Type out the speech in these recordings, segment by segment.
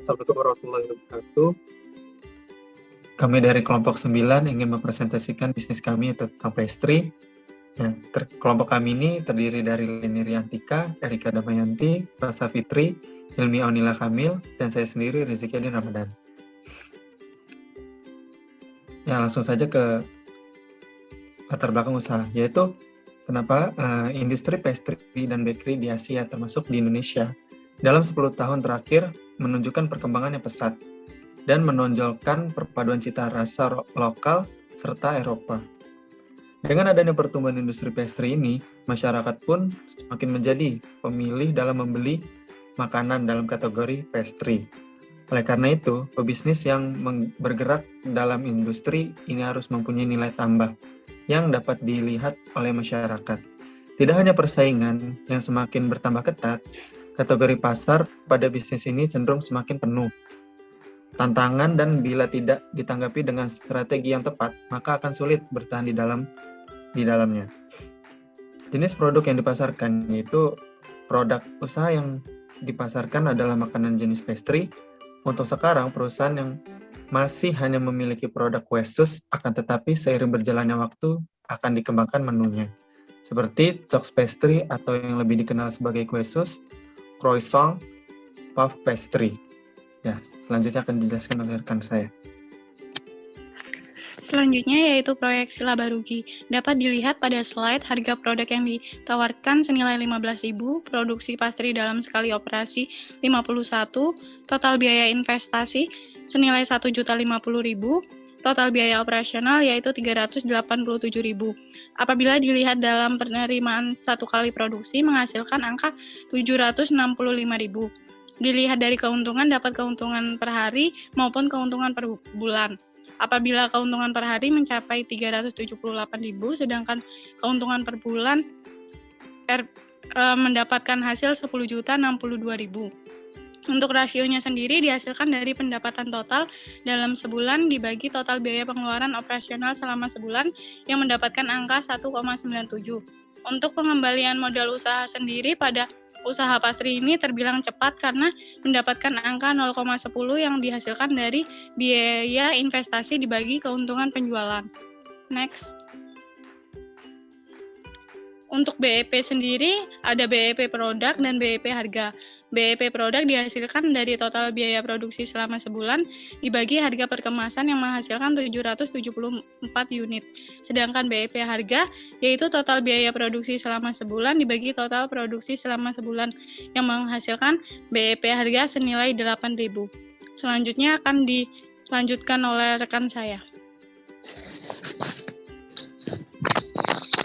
Assalamualaikum warahmatullahi wabarakatuh. Kami dari kelompok 9 ingin mempresentasikan bisnis kami tentang pastry. Ya, kelompok kami ini terdiri dari Lini Riantika, Erika Damayanti, Rasa Fitri, Hilmi Aunila Kamil, dan saya sendiri Rizky Adi Ramadan. Ya, langsung saja ke latar belakang usaha, yaitu kenapa industri pastry dan bakery di Asia termasuk di Indonesia dalam 10 tahun terakhir menunjukkan perkembangan yang pesat dan menonjolkan perpaduan cita rasa lokal serta Eropa. Dengan adanya pertumbuhan industri pastry ini, masyarakat pun semakin menjadi pemilih dalam membeli makanan dalam kategori pastry. Oleh karena itu, pebisnis yang bergerak dalam industri ini harus mempunyai nilai tambah yang dapat dilihat oleh masyarakat. Tidak hanya persaingan yang semakin bertambah ketat, kategori pasar pada bisnis ini cenderung semakin penuh. Tantangan dan bila tidak ditanggapi dengan strategi yang tepat, maka akan sulit bertahan di dalamnya. Jenis produk yang dipasarkan yaitu produk usaha yang dipasarkan adalah makanan jenis pastry. Untuk sekarang, perusahaan yang masih hanya memiliki produk kue sus, akan tetapi seiring berjalannya waktu akan dikembangkan menunya. Seperti Chocs Pastry atau yang lebih dikenal sebagai kue sus, croissant, puff pastry. Ya, selanjutnya akan dijelaskan oleh rekan saya. Selanjutnya yaitu proyek laba rugi. Dapat dilihat pada slide harga produk yang ditawarkan senilai 15.000, produksi pastry dalam sekali operasi 51, total biaya investasi senilai 1.050.000, total biaya operasional yaitu 387.000. Apabila dilihat dalam penerimaan satu kali produksi menghasilkan angka 765.000. Dilihat dari keuntungan dapat keuntungan per hari maupun keuntungan per bulan. Apabila keuntungan per hari mencapai 378.000, sedangkan keuntungan per bulan mendapatkan hasil 10.062.000. Untuk rasionya sendiri dihasilkan dari pendapatan total dalam sebulan dibagi total biaya pengeluaran operasional selama sebulan yang mendapatkan angka 1,97. Untuk pengembalian modal usaha sendiri pada usaha pastry ini terbilang cepat karena mendapatkan angka 0,10 yang dihasilkan dari biaya investasi dibagi keuntungan penjualan. Next. Untuk BEP sendiri ada BEP produk dan BEP harga. BEP produk dihasilkan dari total biaya produksi selama sebulan dibagi harga per kemasan yang menghasilkan 774 unit. Sedangkan BEP harga yaitu total biaya produksi selama sebulan dibagi total produksi selama sebulan yang menghasilkan BEP harga senilai 8.000. Selanjutnya akan dilanjutkan oleh rekan saya.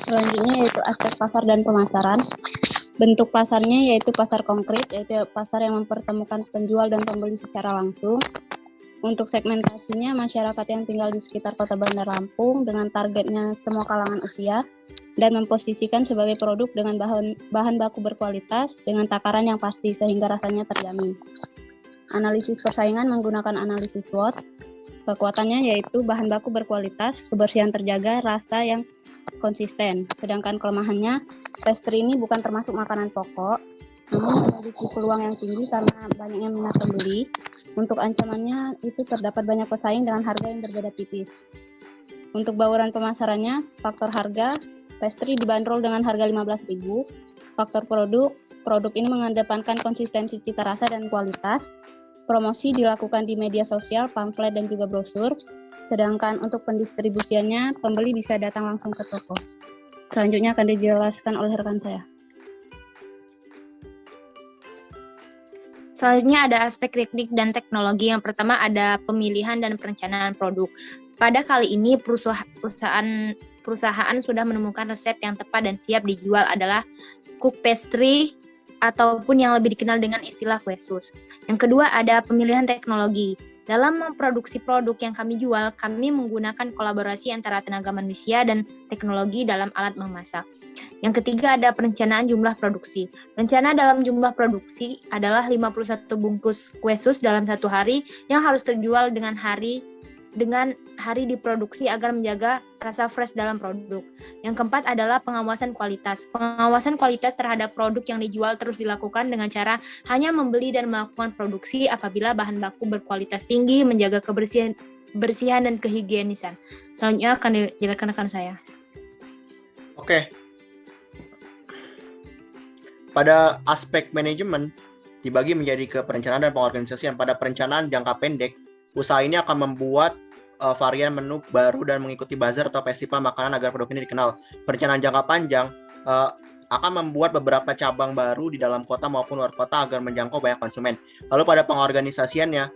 Selanjutnya yaitu aspek pasar dan pemasaran. Bentuk pasarnya yaitu pasar konkret, yaitu pasar yang mempertemukan penjual dan pembeli secara langsung. Untuk segmentasinya, masyarakat yang tinggal di sekitar Kota Bandar Lampung dengan targetnya semua kalangan usia dan memposisikan sebagai produk dengan bahan baku berkualitas dengan takaran yang pasti sehingga rasanya terjamin. Analisis persaingan menggunakan analisis SWOT. Kekuatannya yaitu bahan baku berkualitas, kebersihan terjaga, rasa yang konsisten. Sedangkan kelemahannya, pastry ini bukan termasuk makanan pokok, namun memiliki peluang yang tinggi karena banyaknya minat pembeli. Untuk ancamannya itu terdapat banyak pesaing dengan harga yang berbeda tipis. Untuk bauran pemasarannya, faktor harga, pastry dibanderol dengan harga 15.000. Faktor produk ini mengedepankan konsistensi cita rasa dan kualitas. Promosi dilakukan di media sosial, pamflet dan juga brosur. Sedangkan untuk pendistribusiannya, pembeli bisa datang langsung ke toko. Selanjutnya akan dijelaskan oleh rekan saya. Selanjutnya ada aspek teknik dan teknologi. Yang pertama ada pemilihan dan perencanaan produk. Pada kali ini perusahaan sudah menemukan resep yang tepat dan siap dijual adalah cook pastry ataupun yang lebih dikenal dengan istilah kue sus. Yang kedua ada pemilihan teknologi. Dalam memproduksi produk yang kami jual, kami menggunakan kolaborasi antara tenaga manusia dan teknologi dalam alat memasak. Yang ketiga ada perencanaan jumlah produksi. Rencana dalam jumlah produksi adalah 51 bungkus kue sus dalam satu hari yang harus terjual dengan hari dengan hari diproduksi agar menjaga rasa fresh dalam produk. Yang keempat adalah pengawasan kualitas. Pengawasan kualitas terhadap produk yang dijual terus dilakukan dengan cara hanya membeli dan melakukan produksi apabila bahan baku berkualitas tinggi, menjaga kebersihan dan kehigienisan. Selanjutnya akan dijelaskan rekan saya. Oke. Pada aspek manajemen dibagi menjadi ke perencanaan dan pengorganisasian. Pada perencanaan jangka pendek, usaha ini akan membuat varian menu baru dan mengikuti bazar atau festival makanan agar produk ini dikenal. Perencanaan jangka panjang akan membuat beberapa cabang baru di dalam kota maupun luar kota agar menjangkau banyak konsumen. Lalu pada pengorganisasiannya,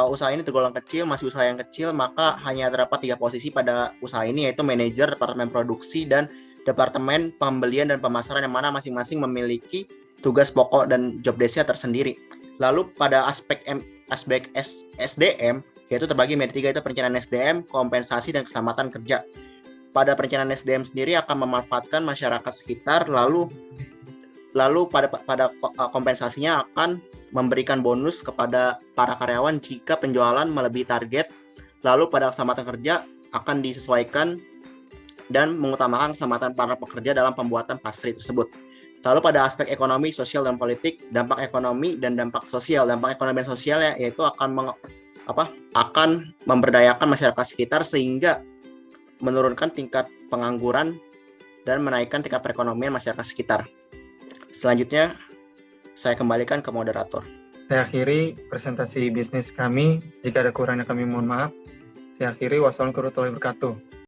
usaha ini tergolong kecil, masih usaha yang kecil, maka hanya terdapat 3 posisi pada usaha ini, yaitu manajer, departemen produksi, dan departemen pembelian dan pemasaran, yang mana masing-masing memiliki tugas pokok dan job desk-nya tersendiri. Lalu pada aspek SDM, yaitu terbagi menjadi 3, itu perencanaan SDM, kompensasi, dan keselamatan kerja. Pada perencanaan SDM sendiri akan memanfaatkan masyarakat sekitar, lalu pada kompensasinya akan memberikan bonus kepada para karyawan jika penjualan melebihi target. Lalu pada keselamatan kerja akan disesuaikan dan mengutamakan keselamatan para pekerja dalam pembuatan pastry tersebut. Lalu pada aspek ekonomi, sosial, dan politik, dampak ekonomi dan dampak sosial. Dampak ekonomi dan sosial yaitu akan memberdayakan masyarakat sekitar sehingga menurunkan tingkat pengangguran dan menaikkan tingkat perekonomian masyarakat sekitar. Selanjutnya, saya kembalikan ke moderator. Saya akhiri presentasi bisnis kami. Jika ada kurangnya kami mohon maaf. Saya akhiri. Wassalamualaikum warahmatullahi wabarakatuh.